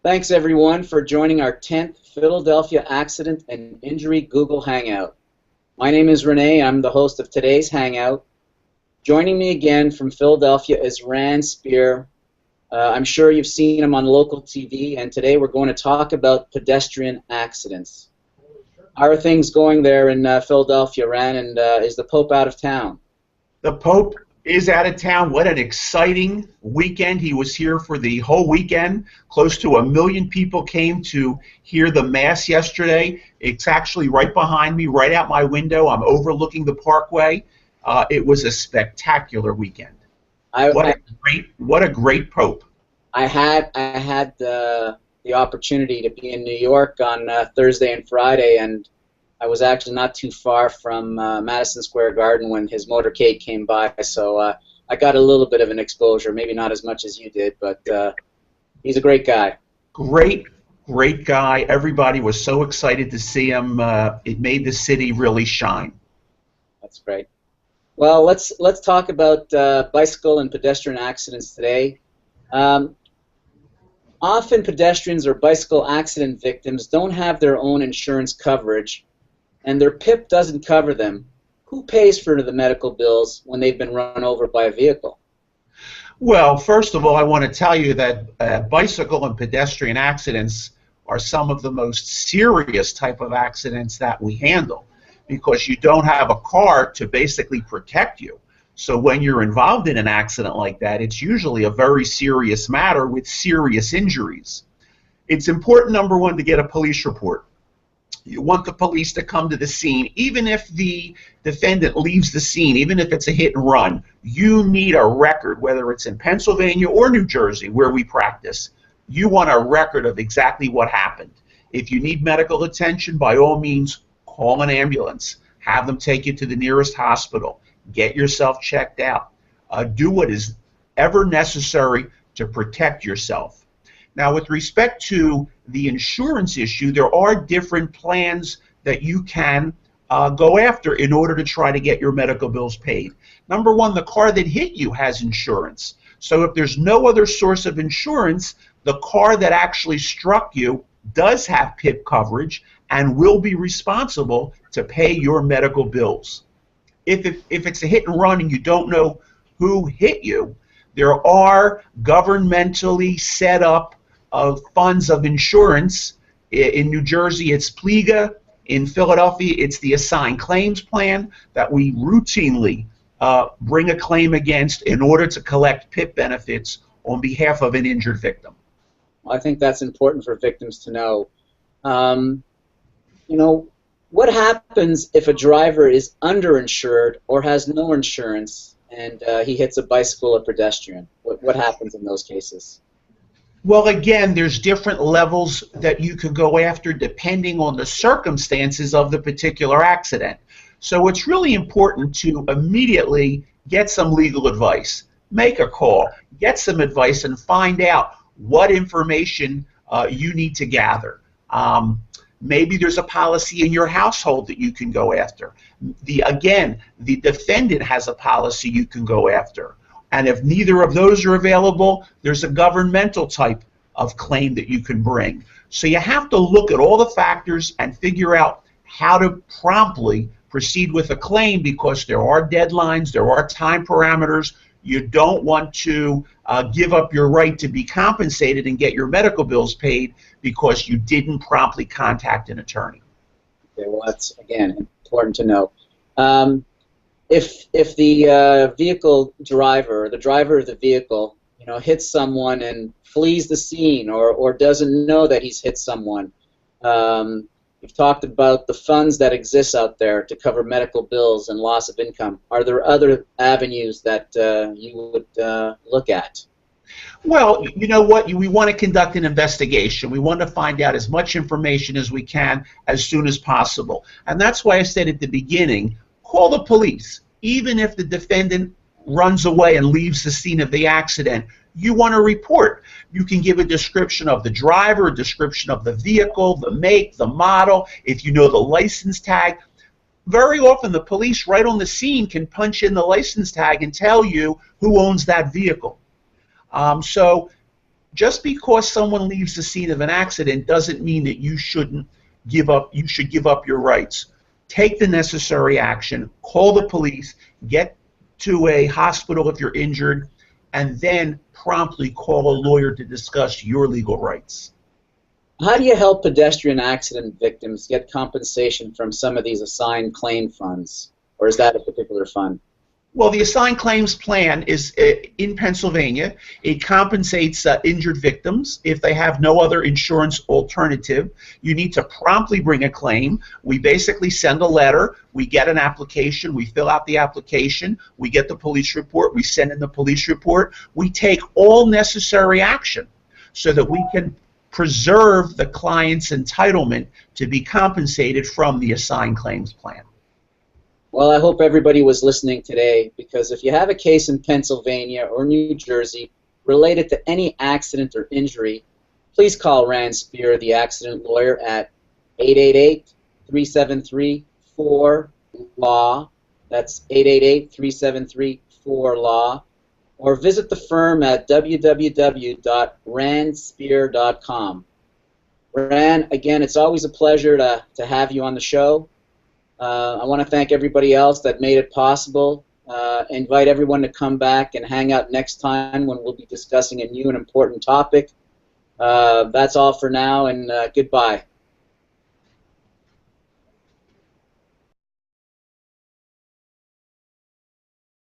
Thanks everyone for joining our 10th Philadelphia Accident and Injury Google Hangout. My name is Renee. I'm the host of today's Hangout. Joining me again from Philadelphia is Rand Spear. I'm sure you've seen him on local TV, and today we're going to talk about pedestrian accidents. How are things going there in Philadelphia, Rand, and is the Pope out of town? The Pope is out of town. What an exciting weekend. He was here for the whole weekend. Close to 1 million people came to hear the Mass yesterday. It's actually right behind me, right out my window. I'm overlooking the Parkway. It was a spectacular weekend. What a great Pope. I had the opportunity to be in New York on Thursday and Friday, and I was actually not too far from Madison Square Garden when his motorcade came by, so I got a little bit of an exposure, maybe not as much as you did, but he's a great guy. Great guy. Everybody was so excited to see him. It made the city really shine. That's great. Well, let's talk about bicycle and pedestrian accidents today. Often pedestrians or bicycle accident victims don't have their own insurance coverage, and their PIP doesn't cover them. Who pays for the medical bills when they've been run over by a vehicle? Well, first of all, I want to tell you that bicycle and pedestrian accidents are some of the most serious type of accidents that we handle, because you don't have a car to basically protect you. So when you're involved in an accident like that, it's usually a very serious matter with serious injuries. It's important, number one, to get a police report. You want the police to come to the scene. Even if the defendant leaves the scene, even if it's a hit and run, you need a record, whether it's in Pennsylvania or New Jersey, where we practice. You want a record of exactly what happened. If you need medical attention, by all means, call an ambulance. Have them take you to the nearest hospital. Get yourself checked out. Do what is ever necessary to protect yourself. Now, with respect to the insurance issue, there are different plans that you can go after in order to try to get your medical bills paid. Number one, the car that hit you has insurance. So if there's no other source of insurance, the car that actually struck you does have PIP coverage and will be responsible to pay your medical bills. If it's a hit and run and you don't know who hit you, there are governmentally set up funds of insurance. In New Jersey, it's PLEGA. In Philadelphia, it's the assigned claims plan that we routinely bring a claim against in order to collect PIP benefits on behalf of an injured victim. Well, I think that's important for victims to know. You know, what happens if a driver is underinsured or has no insurance and he hits a bicycle or pedestrian? What happens in those cases? Well, again, there's different levels that you can go after depending on the circumstances of the particular accident. So it's really important to immediately get some legal advice. Make a call, get some advice, and find out what information you need to gather. Maybe there's a policy in your household that you can go after. Again, the defendant has a policy you can go after. And if neither of those are available, there's a governmental type of claim that you can bring. So you have to look at all the factors and figure out how to promptly proceed with a claim, because there are deadlines, there are time parameters. You don't want to give up your right to be compensated and get your medical bills paid because you didn't promptly contact an attorney. Okay, well, that's, again, important to know. If the vehicle driver, or the driver of the vehicle, hits someone and flees the scene, or doesn't know that he's hit someone, we've talked about the funds that exist out there to cover medical bills and loss of income. Are there other avenues that you would look at? Well, you know what? We want to conduct an investigation. We want to find out as much information as we can as soon as possible. And that's why I said at the beginning, call the police. Even if the defendant runs away and leaves the scene of the accident, you want to report. You can give a description of the driver, a description of the vehicle, the make, the model, if you know the license tag. Very often the police right on the scene can punch in the license tag and tell you who owns that vehicle. So Just because someone leaves the scene of an accident doesn't mean that you shouldn't give up. You should give up your rights. Take the necessary action. Call the police. Get to a hospital if you're injured, and then promptly call a lawyer to discuss your legal rights. How do you help pedestrian accident victims get compensation from some of these assigned claim funds, or is that a particular fund? Well, the assigned claims plan is in Pennsylvania. It compensates injured victims if they have no other insurance alternative. You need to promptly bring a claim. We basically send a letter. We get an application. We fill out the application. We get the police report. We send in the police report. We take all necessary action so that we can preserve the client's entitlement to be compensated from the assigned claims plan. Well, I hope everybody was listening today, because if you have a case in Pennsylvania or New Jersey related to any accident or injury, please call Rand Spear, the accident lawyer, at 888-373-4LAW. That's 888-373-4LAW. Or visit the firm at www.randspear.com. Rand, again, it's always a pleasure to have you on the show. I want to thank everybody else that made it possible. Invite everyone to come back and hang out next time when we'll be discussing a new and important topic. That's all for now, and goodbye.